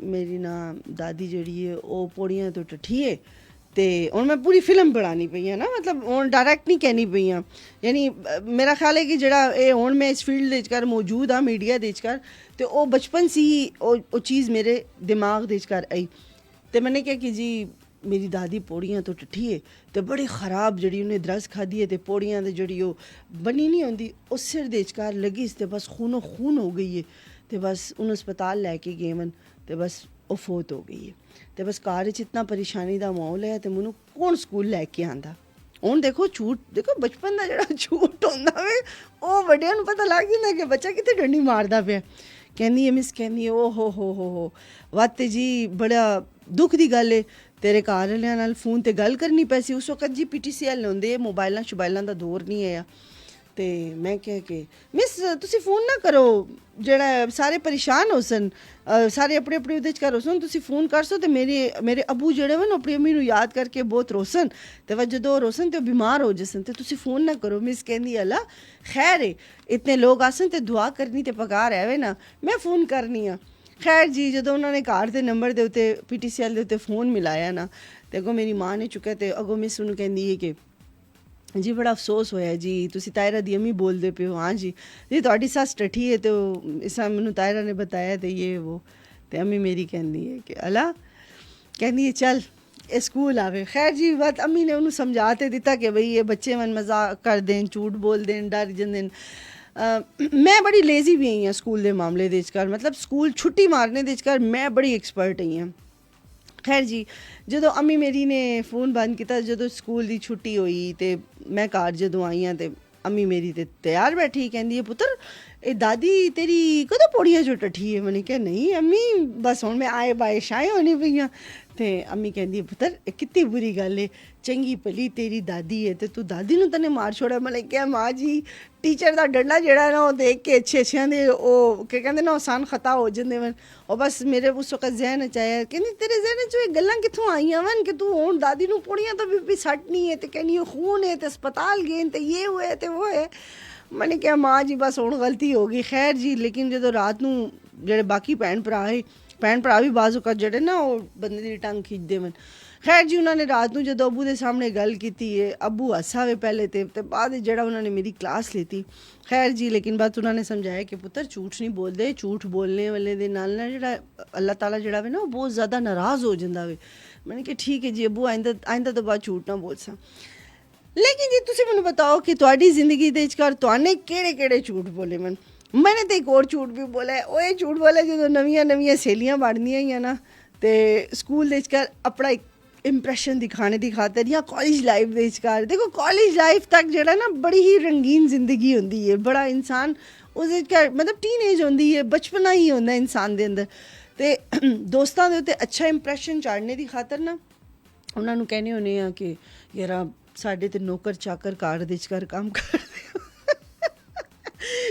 मेरी ना दादी जड़ी है वो पौड़ियाँ तो टट्ठी है ਤੇ ਹੁਣ ਮੈਂ ਪੂਰੀ ਫਿਲਮ ਬਣਾਉਣੀ ਪਈ ਹਾਂ ਨਾ, ਮਤਲਬ ਹੁਣ ਡਾਇਰੈਕਟ ਨਹੀਂ ਕਹਿਣੀ ਪਈ ਹਾਂ। ਯਾਨੀ ਮੇਰਾ ਖਿਆਲ ਹੈ ਕਿ ਜਿਹੜਾ ਇਹ ਹੁਣ ਮੈਂ ਇਸ ਫੀਲਡ ਦੇ ਵਿਚਕਾਰ ਮੌਜੂਦ ਹਾਂ, ਮੀਡੀਆ ਦੇ ਵਿਚਕਾਰ, ਤੇ ਉਹ ਬਚਪਨ ਸੀ ਹੀ ਉਹ ਚੀਜ਼ ਮੇਰੇ ਦਿਮਾਗ ਦੇ ਵਿਚਕਾਰ ਆਈ। ਤੇ ਮੈंने ਕਿਹਾ ਕਿ ਜੀ ਮੇਰੀ ਦਾਦੀ ਪੌੜੀਆਂ ਤੋਂ ਟੱਠੀ ਹੈ ਤੇ ਬੜੀ ਖਰਾਬ ਜਿਹੜੀ ਉਹਨੇ ਦਰਸ ਖਾਦੀ ਹੈ ਤੇ ਪੌੜੀਆਂ ਦੇ ਜਿਹੜੀ ਉਹ ਬਣੀ ਨਹੀਂ ਹੁੰਦੀ ਉਹ ਸਿਰ ਦੇ ਵਿਚਕਾਰ ਲੱਗੀ ਤੇ ਬਸ ਖੂਨੋ ਖੂਨ ਹੋ ਗਈ ਹੈ। ਤੇ ਬਸ ਉਹਨੂੰ ਹਸਪਤਾਲ ਲੈ ਕੇ ਗਏ ਮਨ ਤੇ ਬਸ ਉਹ ਫੌਤ ਹੋ ਗਈ ਹੈ। ਤੇ ਬਸ ਘਰ ਵਿੱਚ ਇਤਨਾ ਪਰੇਸ਼ਾਨੀ ਦਾ ਮਾਹੌਲ ਹੈ ਤੇ ਮੈਨੂੰ ਕੌਣ ਸਕੂਲ ਲੈ ਕੇ ਆਂਦਾ। ਹੁਣ ਦੇਖੋ ਝੂਠ, ਦੇਖੋ ਬਚਪਨ ਦਾ ਜਿਹੜਾ ਝੂਠ ਹੁੰਦਾ ਵੇ ਉਹ ਵੱਡਿਆਂ ਨੂੰ ਪਤਾ ਲੱਗ ਜਾਂਦਾ ਕਿ ਬੱਚਾ ਕਿੱਥੇ ਡੰਡੀ ਮਾਰਦਾ ਪਿਆ। ਕਹਿੰਦੀ ਹੈ ਮਿਸ, ਕਹਿੰਦੀ ਓ ਹੋ ਵਾਤੇ ਜੀ ਬੜਾ ਦੁੱਖ ਦੀ ਗੱਲ ਹੈ, ਤੇਰੇ ਘਰ ਵਾਲਿਆਂ ਨਾਲ ਫੋਨ ਤੇ ਗੱਲ ਕਰਨੀ ਪਈ ਸੀ। ਉਸ ਵਕਤ ਜੀ PTCL ਹੁੰਦੇ, ਮੋਬਾਈਲਾਂ ਸ਼ੁਬਾਈਲਾਂ ਦਾ ਦੌਰ ਨਹੀਂ ਆਇਆ। ਤੇ ਮੈਂ ਕਿਹਾ ਕਿ ਮਿਸ ਤੁਸੀਂ ਫੋਨ ਨਾ ਕਰੋ, ਜਿਹੜਾ ਸਾਰੇ ਪਰੇਸ਼ਾਨ ਹੋ ਸਨ, ਸਾਰੇ ਆਪਣੇ ਆਪਣੇ ਉਹਦੇ 'ਚ ਕਰ ਹੋ ਸਨ, ਤੁਸੀਂ ਫੋਨ ਕਰ ਸੋ। ਤੇ ਮੇਰੇ ਅੱਬੂ ਜਿਹੜੇ ਵੇ ਨਾ ਆਪਣੀ ਅੰਮੀ ਨੂੰ ਯਾਦ ਕਰਕੇ ਬਹੁਤ ਰੋਸਨ, ਤੇ ਜਦੋਂ ਰੋਸਨ ਤੇ ਉਹ ਬਿਮਾਰ ਹੋ ਜਸਨ, ਤੇ ਤੁਸੀਂ ਫੋਨ ਨਾ ਕਰੋ। ਮਿਸ ਕਹਿੰਦੀ ਅੱਲਾ ਖੈਰ ਹੈ, ਇਤਨੇ ਲੋਕ ਆਸਨ ਤੇ ਦੁਆ ਕਰਨੀ ਤੇ ਪਕਾਰ ਹੈ ਨਾ, ਮੈਂ ਫੋਨ ਕਰਨੀ ਆ। ਖੈਰ ਜੀ ਜਦੋਂ ਉਹਨਾਂ ਨੇ ਘਰ ਦੇ ਨੰਬਰ ਦੇ ਉੱਤੇ PTCL ਦੇ ਉੱਤੇ ਫੋਨ ਮਿਲਾਇਆ ਨਾ, ਤੇ ਅੱਗੋਂ ਮੇਰੀ ਮਾਂ ਨੇ ਚੁੱਕਿਆ ਤੇ ਅੱਗੋਂ ਮਿਸ ਉਹਨੂੰ ਕਹਿੰਦੀ ਹੈ ਕਿ ਜੀ ਬੜਾ ਅਫਸੋਸ ਹੋਇਆ ਜੀ, ਤੁਸੀਂ ਤਾਇਰਾ ਦੀ ਅੰਮੀ ਬੋਲਦੇ ਪਏ ਹੋ। ਹਾਂ ਜੀ ਤੁਹਾਡੀ ਸੱਸ ਟੱਠੀ ਹੈ ਤੇ ਇਸ ਤਰ੍ਹਾਂ ਮੈਨੂੰ ਤਾਇਰਾ ਨੇ ਬਤਾਇਆ ਤੇ ਇਹ ਉਹ। ਤੇ ਅੰਮੀ ਮੇਰੀ ਕਹਿੰਦੀ ਹੈ ਕਿ ਅੱਲਾ, ਕਹਿੰਦੀ ਹੈ ਚੱਲ ਇਹ ਸਕੂਲ ਆਵੇ। ਖੈਰ ਜੀ ਬਾਤ ਅੰਮੀ ਨੇ ਉਹਨੂੰ ਸਮਝਾ ਤੇ ਦਿੱਤਾ ਕਿ ਬਈ ਇਹ ਬੱਚੇ ਮਨ ਮਜ਼ਾਕ ਕਰ ਦੇਣ, ਝੂਠ ਬੋਲ ਦੇਣ, ਡਰ ਜਾਂਦੇ। ਮੈਂ ਬੜੀ ਲੇਜ਼ੀ ਵੀ ਆਈ ਹਾਂ ਸਕੂਲ ਦੇ ਮਾਮਲੇ ਦੇ ਵਿਚਕਾਰ, ਮਤਲਬ ਸਕੂਲ ਛੁੱਟੀ ਮਾਰਨੇ ਦੇ ਵਿਚਕਾਰ ਮੈਂ ਬੜੀ ਐਕਸਪਰਟ ਆਈ ਹਾਂ। ਖੈਰ ਜੀ ਜਦੋਂ ਅੰਮੀ ਮੇਰੀ ਨੇ ਫੋਨ ਬੰਦ ਕੀਤਾ, ਜਦੋਂ ਸਕੂਲ ਦੀ ਛੁੱਟੀ ਹੋਈ ਤੇ ਮੈਂ ਘਰ ਜਦੋਂ ਆਈ ਹਾਂ ਤੇ ਅੰਮੀ ਮੇਰੀ ਤੇ ਤਿਆਰ ਬੈਠੀ, ਕਹਿੰਦੀ ਹੈ ਪੁੱਤਰ ਇਹ ਦਾਦੀ ਤੇਰੀ ਕਦੋਂ ਪੌੜੀਆਂ 'ਚੋਂ ਟੱਠੀ ਹੈ। ਮੈਨੇ ਕਿਹਾ ਨਹੀਂ ਅੰਮੀ, ਬਸ ਹੁਣ ਮੈਂ ਆਏ ਬਾਏ ਸ਼ਾਏ ਹੋਣੀ ਪਈਆਂ। ਤੇ ਅੰਮੀ ਕਹਿੰਦੀ ਹੈ ਪੁੱਤਰ ਇਹ ਕਿੰਨੀ ਬੁਰੀ ਗੱਲ ਹੈ, ਚੰਗੀ ਭਲੀ ਤੇਰੀ ਦਾਦੀ ਹੈ ਤੇ ਤੂੰ ਦਾਦੀ ਨੂੰ ਤੈਨੇ ਮਾਰ ਛੋੜਿਆ। ਮੈਨੇ ਕਿਹਾ ਮਾਂ ਜੀ ਟੀਚਰ ਦਾ ਡੰਡਾ ਜਿਹੜਾ ਨਾ ਉਹ ਦੇਖ ਕੇ ਅੱਛਿਆਂ ਦੇ ਉਹ ਕੀ ਕਹਿੰਦੇ ਨਾ ਆਸਾਨ ਖਤਾ ਹੋ ਜਾਂਦੇ ਵਨ। ਉਹ ਬਸ ਮੇਰੇ ਉਸ ਵਕਤ ਜ਼ਹਿਨ 'ਚ ਆਇਆ, ਕਹਿੰਦੀ ਤੇਰੇ ਜ਼ਹਿਨ 'ਚ ਇਹ ਗੱਲਾਂ ਕਿੱਥੋਂ ਆਈਆਂ ਵਨ ਕਿ ਤੂੰ ਹੁਣ ਦਾਦੀ ਨੂੰ ਪੌੜੀਆਂ ਤੋਂ ਵੀ ਸੱਟਣੀ ਹੈ ਤੇ ਕਹਿੰਦੀ ਖੂਨ ਹੈ ਤੇ ਹਸਪਤਾਲ ਗਏ ਤੇ ਇਹ ਹੋਇਆ ਤੇ ਉਹ ਹੈ। मैंने कहा माँ जी बस हुण गलती हो गई। खैर जी लेकिन जो रात नूं जेह्ड़े बाकी भैन भरा भी बाज़ औक़ात जेह्ड़े ना वो बंदे दी टंग खिचदे वन। खैर जी उन्होंने रात नूं जदों अबू दे सामने गल कीती है, अबू हस्सा वे पहले ते बाद जेह्ड़ा उन्होंने मेरी क्लास लेती। खैर जी लेकिन बाद उन्होंने समझाया कि पुत्तर झूठ नहीं बोलते, झूठ बोलने वाले दे नाल ना जेह्ड़ा अल्लाह ताला जेह्ड़ा वे ना वो बहुत ज़्यादा नाराज़ हो जांदा वे। मैंने कहा ठीक है जी अबू आइंदा तो बाद झूठ ना बोल सा। लेकिन जी तुसी मैनूं बताओ कि तुहाडी जिंदगी दे विचकार तुहाने केड़े झूठ बोले मन। मैंने तो एक और झूठ भी बोला है, वो ये झूठ बोला जो नवियां सहेलियां बनदियां ही ना ते स्कूल दे विचकार अपना एक इंप्रैशन दिखाने की खातर या कॉलेज लाइफ दे विचकार। देखो कॉलेज लाइफ तक जेह्ड़ा ना बड़ी ही रंगीन जिंदगी होंदी है, बड़ा इंसान उस मतलब टीन एज होंदी है, बचपना ही होंदा इंसान दे अंदर। ते दोस्तां दे उत्ते अच्छा इंप्रैशन चाढ़ने की खातर ना उन्हां नूं कहने होने आ कि यार साढ़े ते नौकर चाकर घर दे विचकार काम करदे।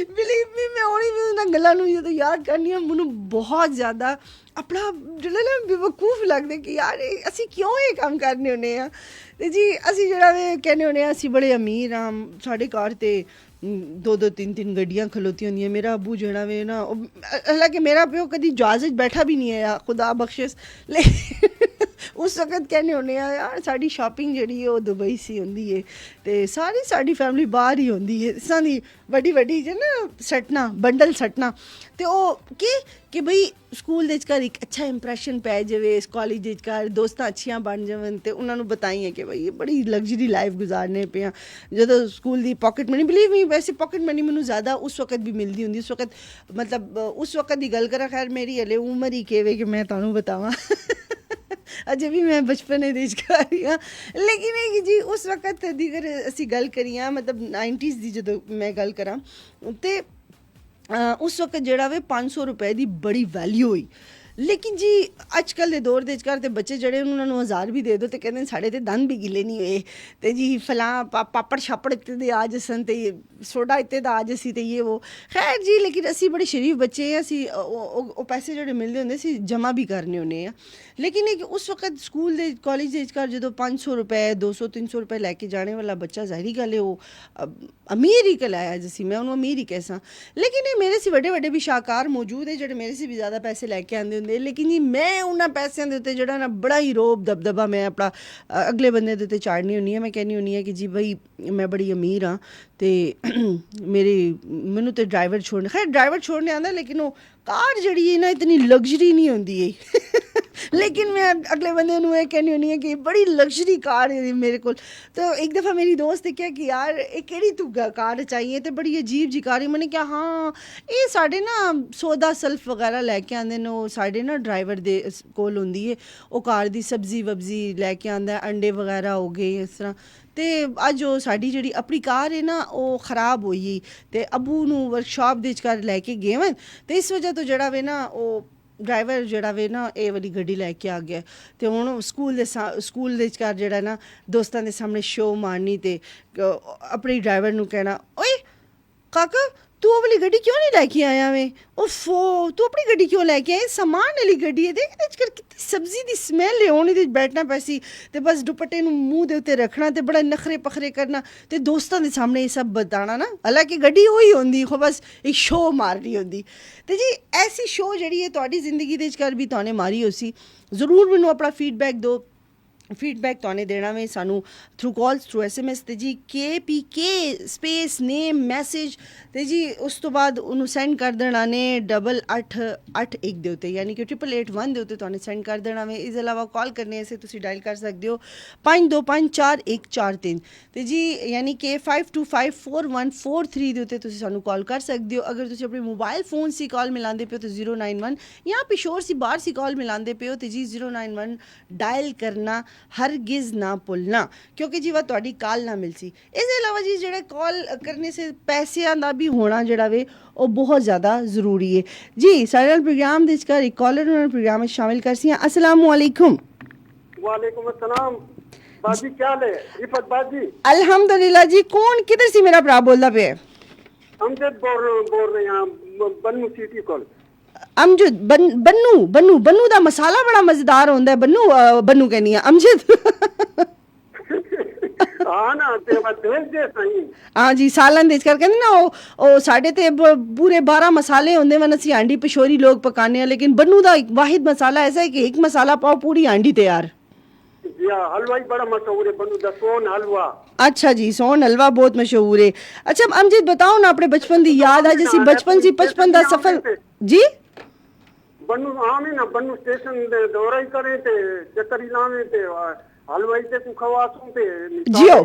बिलीव मी मैं होनी भी उन्हां गल्लां नूं जदों याद करनी आ मैनूं बहुत ज़्यादा अपना जेह्ड़ा ना बेवकूफ लगदा कि यार असीं क्यों ये काम करने होने आ। ते जी असीं जेह्ड़ा वे कहने होने आ असीं बड़े अमीर आं, साढ़े घर ते दो तीन गड्डियां खलोती होंदियां। मेरा अबू जेह्ड़ा वे ना हालांकि मेरा प्यो कदी जहाज़ बैठा भी नहीं है खुदा बख्शिश, लेकिन उस वक्त कहने होने आ यार साड़ी शॉपिंग जेह्ड़ी है ओह् दुबई सी होंदी है ते सारी साड़ी फैमिली बाहर ही होंदी है। इसां दी बड़ी जे ना सट्टना बंडल सट्टना ते ओह् कि भाई स्कूल दे विचकार एक अच्छा इंप्रैशन पै जावे, इस कॉलेज दे विचकार दोस्तां अच्छियां बन जावन ते उन्हां नूं बताइए कि भाई बड़ी लग्जरी लाइफ गुजारने पे जदों स्कूल दी पॉकेट मनी बिलीव मी वैसे पॉकेट मनी मैनूं ज़्यादा उस वक्त भी मिलदी हुंदी। उस वक्त मतलब उस वक्त दी गल करा, खैर मेरी हले उम्र ही केवे कि मैं तुहानूं बतावां अजे भी मैं बचपने दे विचकार ही हाँ। लेकिन ये जी उस वक्त दी अगर असीं गल करिए मतलब 90s दी जदों मैं गल करां ते उस वक्त जेह्ड़ा वे 500 रुपए दी बड़ी वैल्यू होई। लेकिन जी अजकल दे दौर दे विचकार ते बच्चे जेह्ड़े उन्हां नूं 1000 भी दे दो ते कहंदे साढ़े ते दंद भी गिले नहीं होए ते जी फलां पापड़ छापड़ इत्ते दे आ जसन ते सोडा इत्ते दा आ जसी ते ये वो। खैर जी लेकिन असीं बड़े शरीफ बच्चे हैं, असीं ओह् पैसे जेह्ड़े मिलदे होंदे असीं जमा भी करने होन्ने आं। लेकिन एक उस वक्त स्कूल दे कॉलेज दे विचकार जदों 500 रुपए 200-300 रुपए लैके जाने वाला बच्चा ज़ाहिरी गल है ओह् अमीर ही कहलाया जसी मैं उन्होंने अमीर ही कैसा। लेकिन ये मेरे से बड़े भी शाहकार मौजूद है जेह्ड़े मेरे से भी ज़्यादा पैसे लैके आंदे ਹੁੰਦੇ, ਲੇਕਿਨ ਜੀ ਮੈਂ ਉਹਨਾਂ ਪੈਸਿਆਂ ਦੇ ਉੱਤੇ ਜਿਹੜਾ ਨਾ ਬੜਾ ਹੀ ਰੋਬ ਦਬਦਬਾ ਮੈਂ ਆਪਣਾ ਅਗਲੇ ਬੰਦੇ ਦੇ ਉੱਤੇ ਚਾੜਨੀ ਹੁੰਦੀ ਹਾਂ। ਮੈਂ ਕਹਿੰਦੀ ਹੁੰਦੀ ਹਾਂ ਕਿ ਜੀ ਬਈ ਮੈਂ ਬੜੀ ਅਮੀਰ ਹਾਂ ਅਤੇ ਮੈਨੂੰ ਤਾਂ ਡਰਾਈਵਰ ਛੋੜਨੇ, ਖੈਰ ਡਰਾਈਵਰ ਛੋੜਨੇ ਆਉਂਦਾ, ਲੇਕਿਨ ਉਹ ਕਾਰ ਜਿਹੜੀ ਹੈ ਨਾ ਇਤਨੀ ਲਗਜ਼ਰੀ ਨਹੀਂ ਹੁੰਦੀ ਹੈ। लेकिन मैं अगले बंदे ਨੂੰ ਇਹ ਕਹਿੰਦੀ ਹੁੰਦੀ ਹਾਂ ਕਿ ਬੜੀ ਲਗਜ਼ਰੀ ਕਾਰ ਹੈ ਮੇਰੇ ਕੋਲ। ਤਾਂ ਇੱਕ ਦਫਾ ਮੇਰੀ ਦੋਸਤ ਨੇ ਕਿਹਾ ਕਿ ਯਾਰ ਇਹ ਕਿਹੜੀ ਤੂੰ ਕਾਰ ਚਾਹੀਏ ਅਤੇ ਬੜੀ ਅਜੀਬ ਜਿਹੀ ਕਾਰ ਹੈ। ਮੈਨੇ ਕਿਹਾ ਹਾਂ ਇਹ ਸਾਡੇ ਨਾ ਸੌਦਾ ਸਲਫ ਵਗੈਰਾ ਲੈ ਕੇ ਆਉਂਦੇ ਨੇ, ਉਹ ਸਾਡੇ ਨਾ ਡਰਾਈਵਰ ਦੇ ਕੋਲ ਹੁੰਦੀ ਹੈ, ਉਹ ਕਾਰ ਦੀ ਸਬਜ਼ੀ ਵਬਜ਼ੀ ਲੈ ਕੇ ਆਉਂਦਾ, ਅੰਡੇ ਵਗੈਰਾ ਹੋ ਗਏ ਇਸ ਤਰ੍ਹਾਂ। ਅਤੇ ਅੱਜ ਉਹ ਸਾਡੀ ਜਿਹੜੀ ਆਪਣੀ ਕਾਰ ਹੈ ਨਾ ਉਹ ਖਰਾਬ ਹੋਈ ਅਤੇ ਅੱਬੂ ਨੂੰ ਵਰਕਸ਼ਾਪ ਦੇ ਵਿਚਕਾਰ ਲੈ ਕੇ ਗਏ ਵੇ, ਅਤੇ ਇਸ ਵਜ੍ਹਾ ਤੋਂ ਜਿਹੜਾ ਵੇ ਨਾ ਉਹ ਡਰਾਈਵਰ ਜਿਹੜਾ ਵੇ ਨਾ ਇਹ ਵਾਲੀ ਗੱਡੀ ਲੈ ਕੇ ਆ ਗਿਆ। ਅਤੇ ਹੁਣ ਸਕੂਲ ਦੇ ਵਿਚਕਾਰ ਜਿਹੜਾ ਨਾ ਦੋਸਤਾਂ ਦੇ ਸਾਹਮਣੇ ਸ਼ੋਅ ਮਾਰਨੀ ਅਤੇ ਆਪਣੇ ਡਰਾਈਵਰ ਨੂੰ ਕਹਿਣਾ, ਓਏ ਕਾਕਾ ਤੂੰ ਉਹ ਵਾਲੀ ਗੱਡੀ ਕਿਉਂ ਨਹੀਂ ਲੈ ਕੇ ਆਇਆ ਵੇ, ਉਫੋ ਤੂੰ ਆਪਣੀ ਗੱਡੀ ਕਿਉਂ ਲੈ ਕੇ ਆਇਆ, ਸਮਾਨ ਵਾਲੀ ਗੱਡੀ ਹੈ, ਦੇਖ ਇਹਦੇ 'ਚ ਕਿੰਨੀ ਸਬਜ਼ੀ ਦੀ ਸਮੈਲ ਹੈ, ਹੁਣ ਇਹਦੇ 'ਚ ਬੈਠਣਾ ਪੈਸੀ ਅਤੇ ਬਸ ਦੁਪੱਟੇ ਨੂੰ ਮੂੰਹ ਦੇ ਉੱਤੇ ਰੱਖਣਾ ਅਤੇ ਬੜਾ ਨਖਰੇ ਪਖਰੇ ਕਰਨਾ ਅਤੇ ਦੋਸਤਾਂ ਦੇ ਸਾਹਮਣੇ ਇਹ ਸਭ ਬਤਾਉਣਾ ਨਾ, ਹਾਲਾਂਕਿ ਗੱਡੀ ਉਹੀ ਹੁੰਦੀ ਹੋ, ਬਸ ਇੱਕ ਸ਼ੋਅ ਮਾਰਨੀ ਹੁੰਦੀ। ਅਤੇ ਜੀ ਐਸੀ ਸ਼ੋਅ ਜਿਹੜੀ ਹੈ ਤੁਹਾਡੀ ਜ਼ਿੰਦਗੀ ਦੇ ਵਿਚਕਾਰ ਵੀ ਤੁਹਾਨੇ ਮਾਰੀ ਹੋ ਸੀ, ਜ਼ਰੂਰ ਮੈਨੂੰ ਆਪਣਾ ਫੀਡਬੈਕ ਦਿਓ। ਫੀਡਬੈਕ ਤੁਹਾਨੇ ਦੇਣਾ ਵੇ ਸਾਨੂੰ ਥਰੂ ਕਾਲਸ, ਥਰੂ SMS ਅਤੇ ਜੀ KPK ਸਪੇਸ ਨੇਮ ਮੈਸੇਜ, ਅਤੇ ਜੀ ਉਸ ਤੋਂ ਬਾਅਦ ਉਹਨੂੰ ਸੈਂਡ ਕਰ ਦੇਣਾ ਨੇ 8881 ਦੇ ਉੱਤੇ, ਯਾਨੀ ਕਿ 8881 ਦੇ ਉੱਤੇ ਤੁਹਾਨੂੰ ਸੈਂਡ ਕਰ ਦੇਣਾ ਵੇ। ਇਸ ਤੋਂ ਇਲਾਵਾ ਕਾਲ ਕਰਨੇ ਐਸੇ ਤੁਸੀਂ ਡਾਇਲ ਕਰ ਸਕਦੇ ਹੋ 52544143 ਅਤੇ ਜੀ ਯਾਨੀ ਕਿ 52544143 ਦੇ ਉੱਤੇ ਤੁਸੀਂ ਸਾਨੂੰ ਕਾਲ ਕਰ ਸਕਦੇ ਹੋ। ਅਗਰ ਤੁਸੀਂ ਆਪਣੇ ਮੋਬਾਈਲ ਫੋਨ ਸੀ ਕਾਲ ਮਿਲਾਉਂਦੇ ਪਿਓ ਤਾਂ 091 ਜਾਂ ਪਿਸ਼ੋਰ ਸੀ ਬਾਹਰ ਸੀ ਕਾਲ ਮਿਲਾਉਂਦੇ ਪਿਓ ਤਾਂ ਜੀ 091 ਡਾਇਲ ਕਰਨਾ ਹਰਗਿਜ਼ ਨਾ ਭੁੱਲਣਾ, ਕਿਉਂਕਿ ਜੀ ਵਾ ਤੁਹਾਡੀ ਕਾਲ ਨਾ ਮਿਲ ਸੀ। ਇਸ ਦੇ ਇਲਾਵਾ ਜੀ ਜਿਹੜੇ ਕਾਲ ਕਰਨੇ ਸੇ ਪੈਸਿਆਂ ਦਾ ਵੀ ਹੋਣਾ ਜਿਹੜਾ ਵੇ ਉਹ ਬਹੁਤ ਜ਼ਿਆਦਾ ਜ਼ਰੂਰੀ ਹੈ। ਜੀ ਸਾਡੇ ਨਾਲ ਪ੍ਰੋਗਰਾਮ ਦੇ ਵਿਚਕਾਰ ਇੱਕ ਕਾਲਰ ਉਹਨਾਂ ਪ੍ਰੋਗਰਾਮ ਵਿੱਚ ਸ਼ਾਮਿਲ ਕਰ ਸੀ। अस्सलाम वालेकुम। वालेकुम अस्सलाम बाजी, क्या हाल है रिफत बाजी? अल्हम्दुलिल्लाह जी। कौन किधर से मेरा भरा बोलदा पे? अमजद बोल रहे हैं बन्नू सिटी कॉल। अमजद बन्नू ਦਾ ਮਸਾਲਾ ਬੜਾ ਮਜ਼ੇਦਾਰ ਹੁੰਦਾ ਹੈ। बन्नू कहनी है अमजद। हाँ ना ते मैं भेज दे सही। हाँ जी, सालन ਦੇ ਕਰ ਕਹਿੰਦੇ ਨਾ ਉਹ ਸਾਡੇ ਤੇ ਪੂਰੇ 12 ਮਸਾਲੇ ਹੁੰਦੇ ਹਨ, ਅਸੀਂ ਆਂਡੀ ਪਿਸ਼ੋਰੀ ਲੋਕ ਪਕਾਉਂਦੇ ਹਾਂ, ਲੇਕਿन बन्नू ਦਾ ਇੱਕ ਵਾਹਿਦ ਮਸਾਲਾ ऐसा है कि एक मसाला पाओ पूरी आंडी तैयार। जी हाँ, हलवा ही बड़ा मशहूर है बन्नू दा, सोन हलवा। अच्छा जी, सोन हलवा बहुत मशहूर है। अच्छा अमजद बताओ ना अपने बचपन की याद है, जैसे बचपन से 55 का सफर जी। बन्नू आवे ना, बन्नू स्टेशन दे दौरा ही करे ते चक्कर ही लावे ते हलवाई ते को खवासूं ते जियो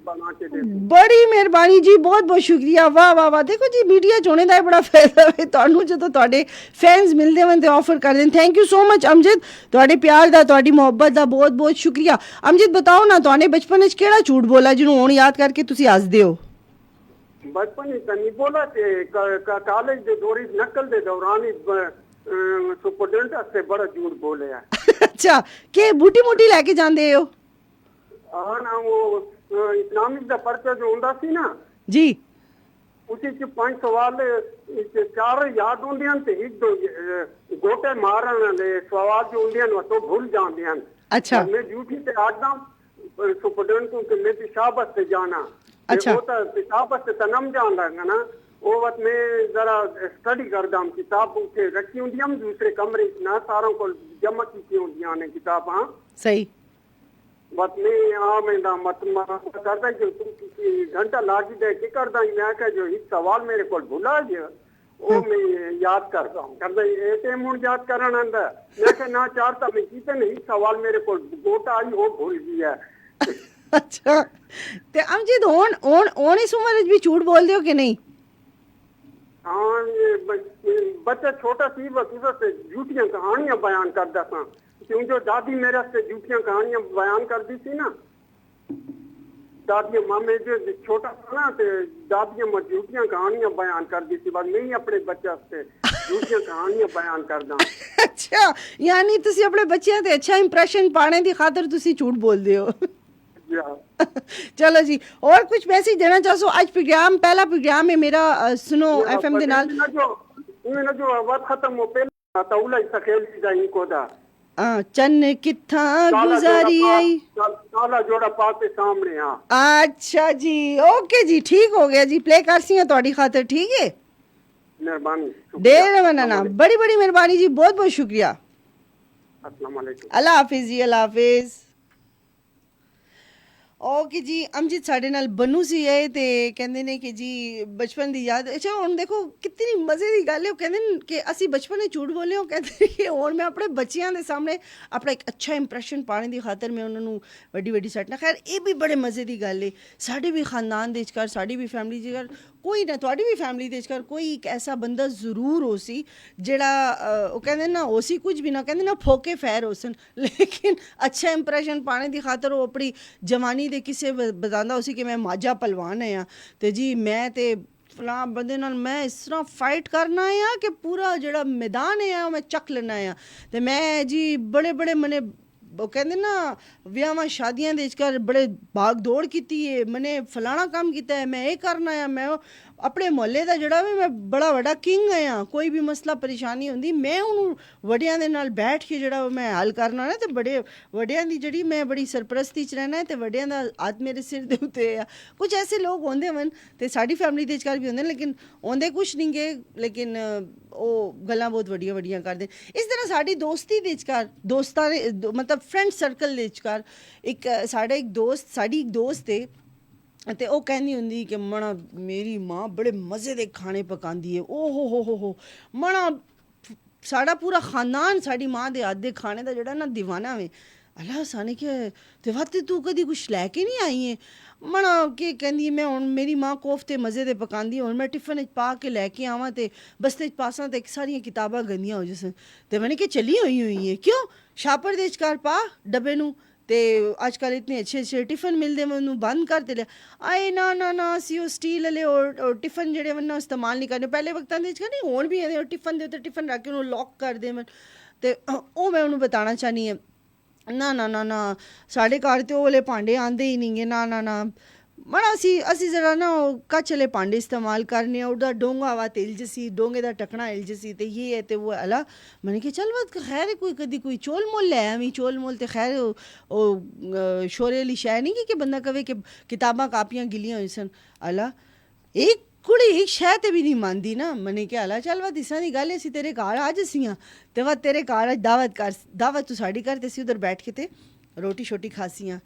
बना के दे। बड़ी मेहरबानी जी, बहुत बहुत शुक्रिया। वाह वाह वाह। देखो जी मीडिया चोने ਦਾ ਬੜਾ ਫਾਇਦਾ ਹੈ ਤੁਹਾਨੂੰ, ਜਦੋਂ ਤੁਹਾਡੇ ਫੈਨਸ ਮਿਲਦੇ ਹਨ ਤੇ ਆਫਰ ਕਰਦੇ ਹਨ। Thank you so much Amjad, ਤੁਹਾਡੇ ਪਿਆਰ ਦਾ, ਤੁਹਾਡੀ ਮੁਹੱਬਤ ਦਾ ਬਹੁਤ ਬਹੁਤ ਸ਼ੁਕਰੀਆ। ਅਮਜਦ ਬਤਾਓ ਨਾ ਤੁਹਾਡੇ ਬਚਪਨ ਵਿੱਚ ਕਿਹੜਾ ਝੂਠ ਬੋਲਾ ਜਿਹਨੂੰ ਹੁਣ ਯਾਦ ਕਰਕੇ ਤੁਸੀਂ ਹੱਸਦੇ ਹੋ? बचपन ही नहीं बोला ते कॉलेज दे दौरे नकल दे दौरान ही सुपरडेंट से बड़ा झूठ बोले है। अच्छा, के बूटी मोटी लेके जांदे हो? हाँ ना, वो इस्लामिक दा पर्चा जो हुंदा सी ना जी, उसी च 5 सवाल चार याद होंदे हैं ते एक दो गोटे मारन दे सवाल जो होंदे हैं तो भूल जांदे हैं। अच्छा, मैं ड्यूटी ते आदा सुपरडेंट को कि मैं पेशाब वास्ते जाना। अच्छा, वो तो पेशाब वास्ते तनम जान लगा ना, वो वक्त मैं जरा स्टडी करदा हूं, किताब उठे रखी होंदी हम दूसरे कमरे ना, सारों को जमा की होंदियां ने किताबां। सही बस मैं मैं मत करदा जो तुम किसी घंटा लागी दे के करदा मैं कह जो एक सवाल मेरे को भुला गया वो मैं याद करदा हूं करदा ए मुन याद करन आंदा मैं कह ना चाहता मैं किते नहीं सवाल मेरे को गोटा आई वो भूल गया। अच्छा, ते अमजद ओन इस उम्र में भी झूठ बोलदे हो कि नहीं? हाँ, ये बच्चा छोटा सी बस से झूठियां कहानियां बयान करदा था, क्यों जो दादी मेरे से झूठियां कहानियां बयान कर दी थी ना, दादी मामे जो छोटा था ना ते दादी मां झूठियां कहानियां बयान कर दी थी, बस मैं ही अपने बच्चे से झूठियां कहानियां बयान करदा। अच्छा, यानी तुसी अपने बच्चों ते अच्छा इंप्रेशन पाने दी खातर तुसी झूठ बोलदे हो। चलो जी, और कुछ मैसेज देना चाहो? आज प्रोग्राम पहला प्रोग्राम है मेरा सुनो एफएम दे नाल जो वक्त खत्म हो पहला तौला सखेली जाई को दा चन्न किथा गुजारी आई काला जोड़ा पाते सामने। हां अच्छा जी, ओके जी, ठीक हो गया जी, प्ले करसी है ਤੁਹਾਡੀ खातिर, ठीक है मेहरबानी ढेर रवाना, बड़ी बड़ी मेहरबानी जी, बहुत बहुत शुक्रिया। अस्सलाम वालेकुम। अल्लाह हाफिज जी, अल्लाह हाफिज। ओके जी, अमजद साढ़े नाल बनू सी है ते कहंदे ने कि जी बचपन दी याद। अच्छा हुण देखो कितनी मज़े दी गल है, ओह कहंदे न कि असी बचपन च झूठ बोले, ओह कहंदे कि हुण मैं अपने बच्चियां दे सामने अपना एक अच्छा इंप्रैशन पाने दी खातर मैं उन्हां नूं वड्डी वड्डी सट्टना। खैर एह भी बड़े मज़े दी गल है, साढ़े भी खानदान दे विचकार, साढ़ी भी फैमिली दे विचकार कोई ना, तुहाडी भी फैमिली दे विचकार कोई एक ऐसा बंदा जरूर हो सी जेड़ा ओह कहंदे ना हो सी कुछ भी ना, कहंदे ना फोके फैर हो सन, लेकिन अच्छा इंप्रैशन पाने दी खातर ओह अपनी जवानी दे किसे बतांदा उसी कि मैं माझा पहलवान आं ते जी मैं ते फलां बंदे नाल मैं इस तरह फाइट करना आ कि पूरा जेड़ा मैदान है मैं चक लेना आ। ते मैं जी बड़े बड़े मने ओह कहंदे ना विआहां शादियां दे विचकार बड़े भाग दौड़ कीती है, मैंने फलाना काम कीता है, मैं एह करना आ, मैं अपने मोहल्ले दा जेड़ा वे मैं बड़ा बड़ा किंग आं। कोई भी मसला परेशानी होंदी मैं उन्हूं वड्डियां दे नाल बैठ के जेड़ा मैं हल करना ना, ते बड़े वड्डियां दी जेड़ी मैं बड़ी सरपरस्ती च रहना है ते वड्डियां दा हत्थ मेरे सिर दे उत्ते आ। कुछ ऐसे लोग होंदे वन ते साडी फैमिली दे विचकार भी होंदे, लेकिन होंदे कुछ नहीं गे, लेकिन ओह गल्लां बहुत वड्डियां वड्डियां करदे। इस तरह साडी दोस्ती दे विचकार, दोस्तां दे मतलब फ्रेंड सर्कल दे विचकार एक साढ़े एक दोस्त, साडी एक दोस्त है ते ओह कहंदी हुंदी कि मना मेरी मां बड़े मज़े दे खाने पकांदी है, ओ हो मना साढ़ा पूरा खानदान साड़ी मां दे हत्थ दे खाने दा जेड़ा ना दीवाना वे। अल्लाह साने के ते वाते तू कदी कुछ लैके नहीं आई है, मना के कहंदी मैं हुण मेरी मां कोफ्ते मज़े दे पकांदी, हुण मैं टिफन च पा के लैके आवां ते बस्ते च पासां ते सारियां किताबां गंदियां हो जसन। ते मैंने कि चली होई है क्यों, छापर दे विचकार पा डब्बे नूं ते अजकल इतने अच्छे अच्छे टिफन मिलते मैं उन्होंने बंद कर दिया। आए ना ना ना असी वो स्टील वाले और टिफन जेडे वन इस्तेमाल नहीं करने, पहले वक्तां दे नहीं हुण भी है टिफन दे उत्ते टिफन रख के उन्होंने लॉक कर दे मन। ते ओह मैं उन्होंने बताना चाहनी है ना ना ना ना साढ़े घर ते ओह वाले भांडे आंदे ही नहीं है, ना ना ना मना असी जरा ना कच्च वाले भांडे इस्तेमाल करने, ओहदा डोंगा वा ते इलजसी, डोंगे दा टकना इलजसी, ते ये है ते वो अला। मैंने कि चल बात खैर है, कोई कदी कोई चोल मोल लै आवी, चोल मोल ते खैर ओ शोरे वाली शै नहीं कि बंदा कवे कि किताबां कापियां गिलियां होई सन। अला एक कुड़ी एक शै ते भी नहीं मानदी ना। मैंने क्या अला चल बात इसां दी गल असी तेरे घर अज असियां ते वा तेरे घर अज दावत कर, दावत तू साड़ी कर ते असी उधर बैठ के ते रोटी शोटी खासियां।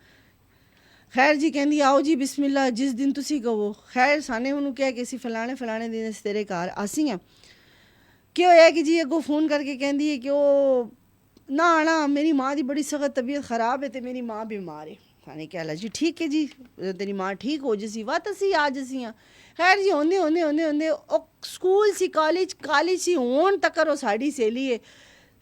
खैर जी कहंदी आओ जी बिस्मिल्लाह जिस दिन तुसी कहो। खैर साने उन्होंने क्या कि असी फलाने फलाने दिन अस तेरे घर आसी हैं। क्या होया कि जी अगों फ़ोन करके कहंदी है कि ओह ना ना मेरी माँ की बड़ी सख्त तबीयत ख़राब है तो मेरी माँ बीमार है। साने क्या जी ठीक है जी तेरी माँ ठीक हो जसी वत असी आ जसी हाँ। खैर जी होंदे होंदे होंदे होंदे स्कूल सी कॉलेज सी होन तक साड़ी सहेली है।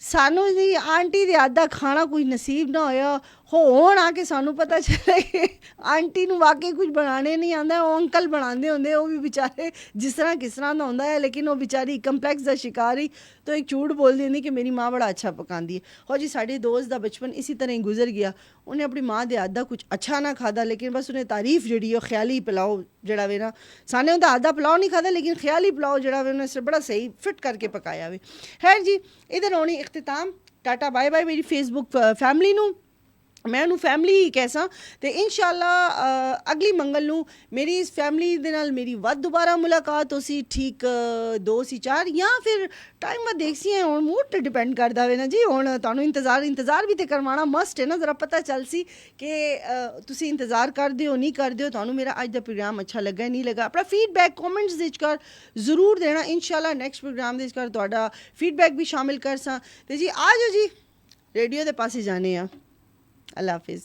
सानू जी आंटी दे हत्थ दा खाना कोई नसीब ना होया होन आके सानू पता चले कि आंटी नू वाकई कुछ बनाने नहीं आंदा, ओह अंकल बनांदे होंदे, ओह भी बेचारे जिस तरह किस तरह दा होंदा है, लेकिन ओह बेचारी कंपलैक्स दा शिकार ही तो एक झूठ बोल दी कि मेरी माँ बड़ा अच्छा पकांदी है। हो जी साढ़े दोस्त दा बचपन इसी तरह ही गुजर गया, उन्हें अपनी माँ दे हत्थ दा कुछ अच्छा ना खादा, लेकिन बस उन्हें तारीफ जड़ी है ख्याली पुलाओ जड़ा वे ना साने उनका हत्थ दा पुलाओ नहीं खादा, लेकिन ख्याली पुलाओ जड़ा वे उन्हें बड़ा सही फिट करके पकाया वे। खैर जी इधर होनी इख्तिताम, टाटा बाय बाय मेरी फेसबुक फैमिली नू, मैं उन्होंने फैमिली ही कैसा तो इंशाअल्लाह अगली मंगल नू मेरी इस फैमिली दे नाल मेरी वध दोबारा मुलाकात हो सी ठीक 2 सी 4 या फिर टाइम मैं देख सी है हुण मूड ते डिपेंड करदा वे ना जी। हुण तुहानू इंतज़ार भी तो करवाना मस्ट है ना, ज़रा पता चल सी कि तुसी इंतज़ार करदे हो नहीं करदे हो, तुहानू मेरा अज दा प्रोग्राम अच्छा लगा नहीं लगा। अपना फीडबैक कॉमेंट्स दे विचकार जरूर देना, इंशाअल्लाह नैक्सट प्रोग्राम दे विचकार तुहाडा फीडबैक भी शामिल कर सा। ते जी आ जाओ जी रेडियो दे पासे जाने आ। अल्लाह हाफिज़।